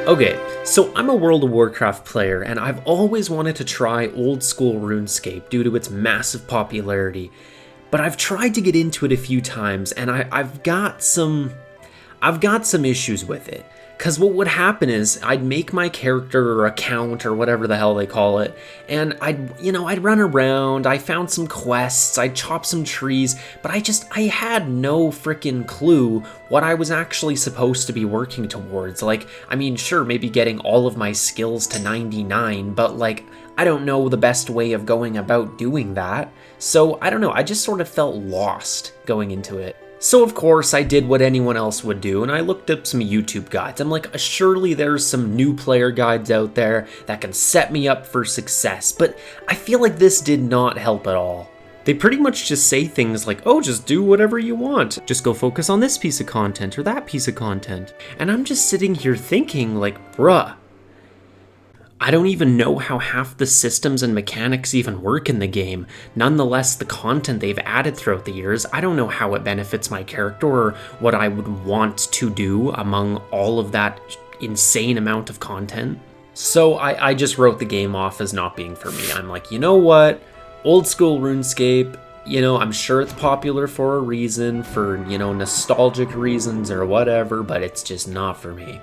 Okay, so I'm a World of Warcraft player, and I've always wanted to try Old School Runescape due to its massive popularity, but I've tried to get into it a few times, and I've got some issues with it. Because what would happen is I'd make my character or account or whatever the hell they call it, and I'd run around, I found some quests, I'd chop some trees, but I had no freaking clue what I was actually supposed to be working towards. Like, I mean, sure, maybe getting all of my skills to 99, but like, I don't know the best way of going about doing that. So, I don't know, I just sort of felt lost going into it. So of course I did what anyone else would do, and I looked up some YouTube guides. I'm like, surely there's some new player guides out there that can set me up for success, but I feel like this did not help at all. They pretty much just say things like, oh, just do whatever you want. Just go focus on this piece of content or that piece of content. And I'm just sitting here thinking like, bruh, I don't even know how half the systems and mechanics even work in the game. Nonetheless, the content they've added throughout the years, I don't know how it benefits my character or what I would want to do among all of that insane amount of content. So I just wrote the game off as not being for me. I'm like, you know what? Old School RuneScape, I'm sure it's popular for a reason, for, nostalgic reasons or whatever, but it's just not for me.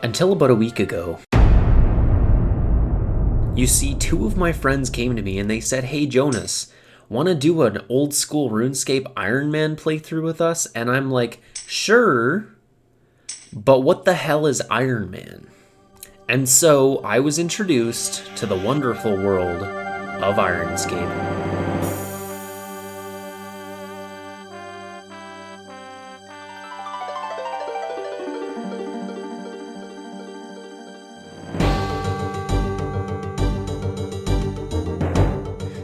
Until about a week ago. You see, two of my friends came to me and they said, hey Jonas, want to do an Old School RuneScape Ironman playthrough with us? And I'm like, sure, but what the hell is Ironman? And so I was introduced to the wonderful world of Ironscape.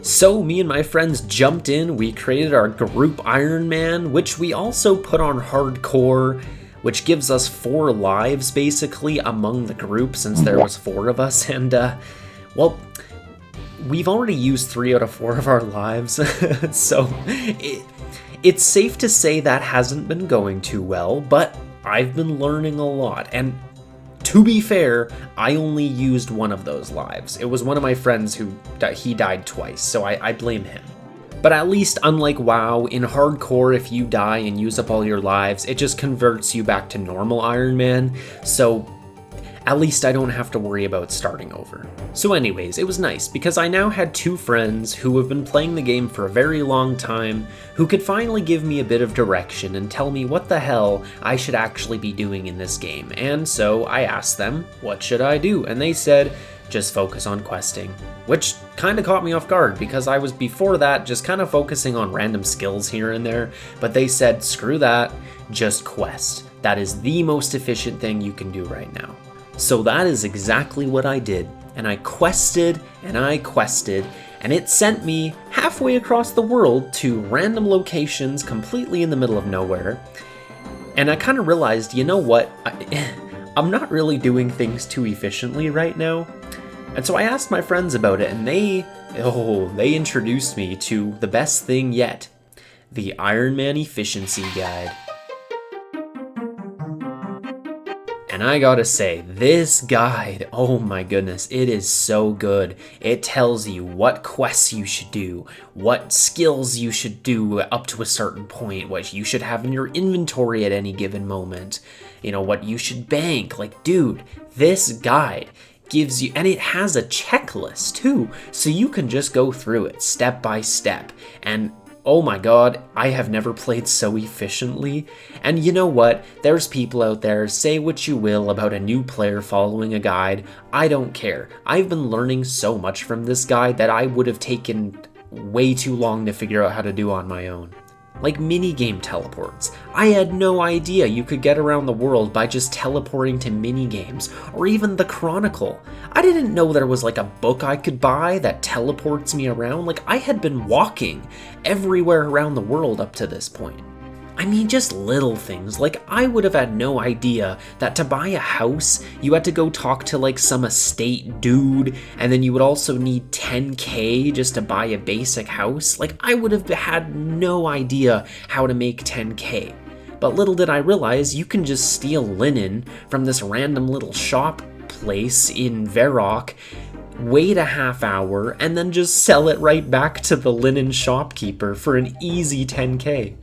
So me and my friends jumped in, we created our group Ironman, which we also put on hardcore, which gives us 4 lives basically among the group since there was 4 of us, and well, we've already used 3 out of 4 of our lives, so it's safe to say that hasn't been going too well, but I've been learning a lot, and to be fair, I only used 1 of those lives. It was one of my friends he died twice, so I blame him. But at least, unlike WoW, in hardcore, if you die and use up all your lives, it just converts you back to normal Iron Man, so at least I don't have to worry about starting over. So anyways, it was nice, because I now had 2 friends who have been playing the game for a very long time, who could finally give me a bit of direction and tell me what the hell I should actually be doing in this game. And so I asked them, what should I do? And they said, just focus on questing. Which kind of caught me off guard, because I was before that just kind of focusing on random skills here and there, but they said, screw that, just quest. That is the most efficient thing you can do right now. So that is exactly what I did, and I quested, and it sent me halfway across the world to random locations completely in the middle of nowhere, and I kind of realized, you know what, I'm not really doing things too efficiently right now, and so I asked my friends about it, and they introduced me to the best thing yet, the Ironman Efficiency Guide. And I gotta say, this guide, oh my goodness, it is so good. It tells you what quests you should do, what skills you should do up to a certain point, what you should have in your inventory at any given moment, what you should bank. Like, dude, this guide gives you, and it has a checklist too, so you can just go through it step by step. And oh my god, I have never played so efficiently. And you know what? There's people out there, say what you will about a new player following a guide. I don't care. I've been learning so much from this guide that I would have taken way too long to figure out how to do on my own. Like minigame teleports. I had no idea you could get around the world by just teleporting to minigames, or even the Chronicle. I didn't know there was like a book I could buy that teleports me around. Like, I had been walking everywhere around the world up to this point. I mean, just little things. Like, I would have had no idea that to buy a house, you had to go talk to like some estate dude, and then you would also need 10k just to buy a basic house. Like, I would have had no idea how to make 10k. But little did I realize you can just steal linen from this random little shop place in Varrock, wait a half hour, and then just sell it right back to the linen shopkeeper for an easy 10k.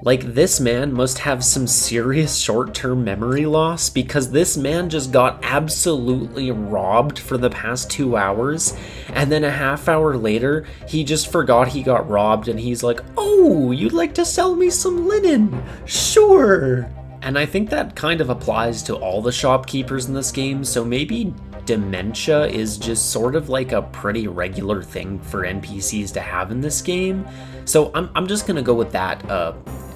Like, this man must have some serious short-term memory loss, because this man just got absolutely robbed for the past 2 hours, and then a half hour later, he just forgot he got robbed, and he's like, "Oh, you'd like to sell me some linen? Sure!" And I think that kind of applies to all the shopkeepers in this game, so maybe dementia is just sort of like a pretty regular thing for NPCs to have in this game. So I'm just gonna go with that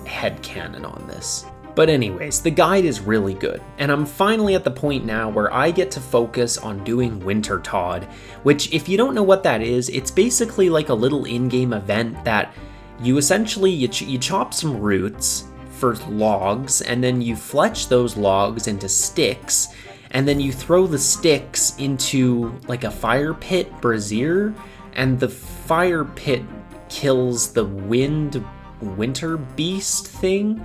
headcanon on this. But anyways, the guide is really good, and I'm finally at the point now where I get to focus on doing Wintertodt, which, if you don't know what that is, it's basically like a little in-game event that you essentially, you chop some roots for logs, and then you fletch those logs into sticks, and then you throw the sticks into like a fire pit brazier, and the fire pit kills the winter beast thing.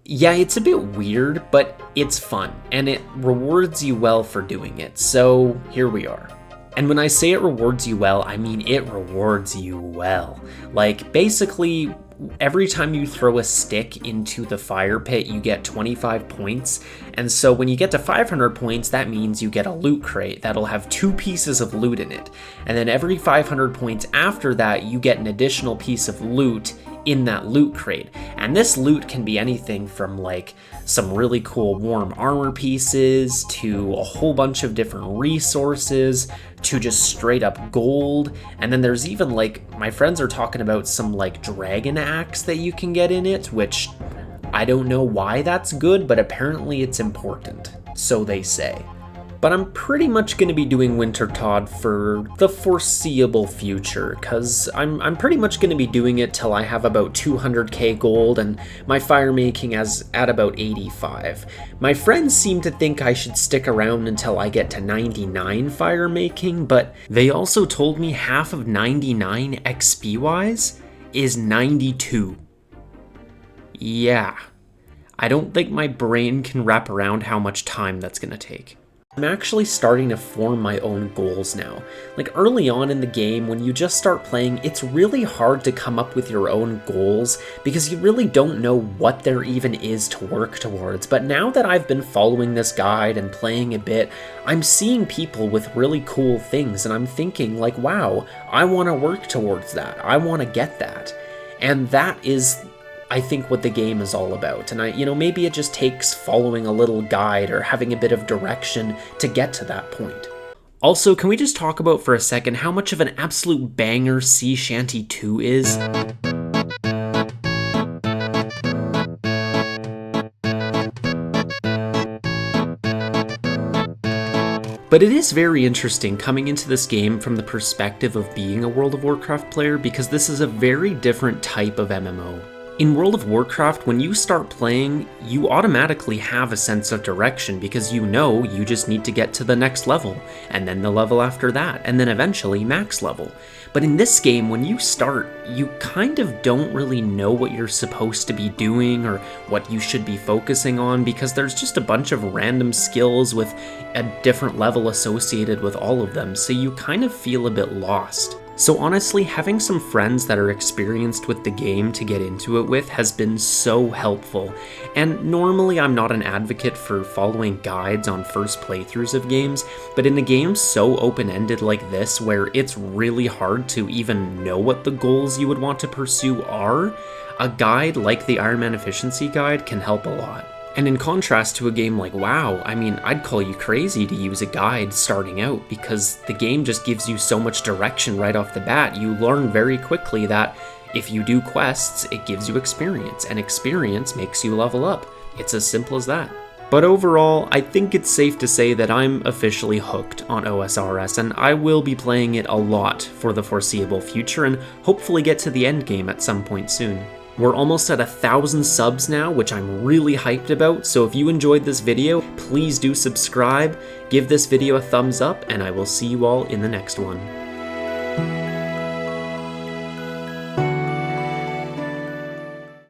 Yeah, it's a bit weird, but it's fun, and it rewards you well for doing it, so here we are. And when I say it rewards you well, I mean it rewards you well. Like, basically, every time you throw a stick into the fire pit, you get 25 points. And so when you get to 500 points, that means you get a loot crate that'll have 2 pieces of loot in it. And then every 500 points after that, you get an additional piece of loot in that loot crate. And this loot can be anything from like some really cool warm armor pieces to a whole bunch of different resources to just straight up gold. And then there's even, like, my friends are talking about some like dragon axe that you can get in it, which I don't know why that's good, but apparently it's important, so they say. But I'm pretty much going to be doing Wintertodt for the foreseeable future, because I'm pretty much going to be doing it till I have about 200k gold and my fire making is at about 85. My friends seem to think I should stick around until I get to 99 fire making, but they also told me half of 99 XP wise is 92. Yeah, I don't think my brain can wrap around how much time that's going to take. I'm actually starting to form my own goals now. Like, early on in the game, when you just start playing, it's really hard to come up with your own goals because you really don't know what there even is to work towards. But now that I've been following this guide and playing a bit, I'm seeing people with really cool things, and I'm thinking like, wow, I want to work towards that. I want to get that. And that is, I think, what the game is all about. And maybe it just takes following a little guide or having a bit of direction to get to that point. Also, can we just talk about for a second how much of an absolute banger Sea Shanty 2 is? But it is very interesting coming into this game from the perspective of being a World of Warcraft player, because this is a very different type of MMO. In World of Warcraft, when you start playing, you automatically have a sense of direction because you know you just need to get to the next level, and then the level after that, and then eventually max level. But in this game, when you start, you kind of don't really know what you're supposed to be doing or what you should be focusing on, because there's just a bunch of random skills with a different level associated with all of them, so you kind of feel a bit lost. So honestly, having some friends that are experienced with the game to get into it with has been so helpful. And normally I'm not an advocate for following guides on first playthroughs of games, but in a game so open-ended like this, where it's really hard to even know what the goals you would want to pursue are, a guide like the Ironman Efficiency Guide can help a lot. And in contrast to a game like WoW, I mean, I'd call you crazy to use a guide starting out, because the game just gives you so much direction right off the bat. You learn very quickly that if you do quests, it gives you experience, and experience makes you level up. It's as simple as that. But overall, I think it's safe to say that I'm officially hooked on OSRS, and I will be playing it a lot for the foreseeable future, and hopefully get to the end game at some point soon. We're almost at 1,000 subs now, which I'm really hyped about, so if you enjoyed this video, please do subscribe, give this video a thumbs up, and I will see you all in the next one.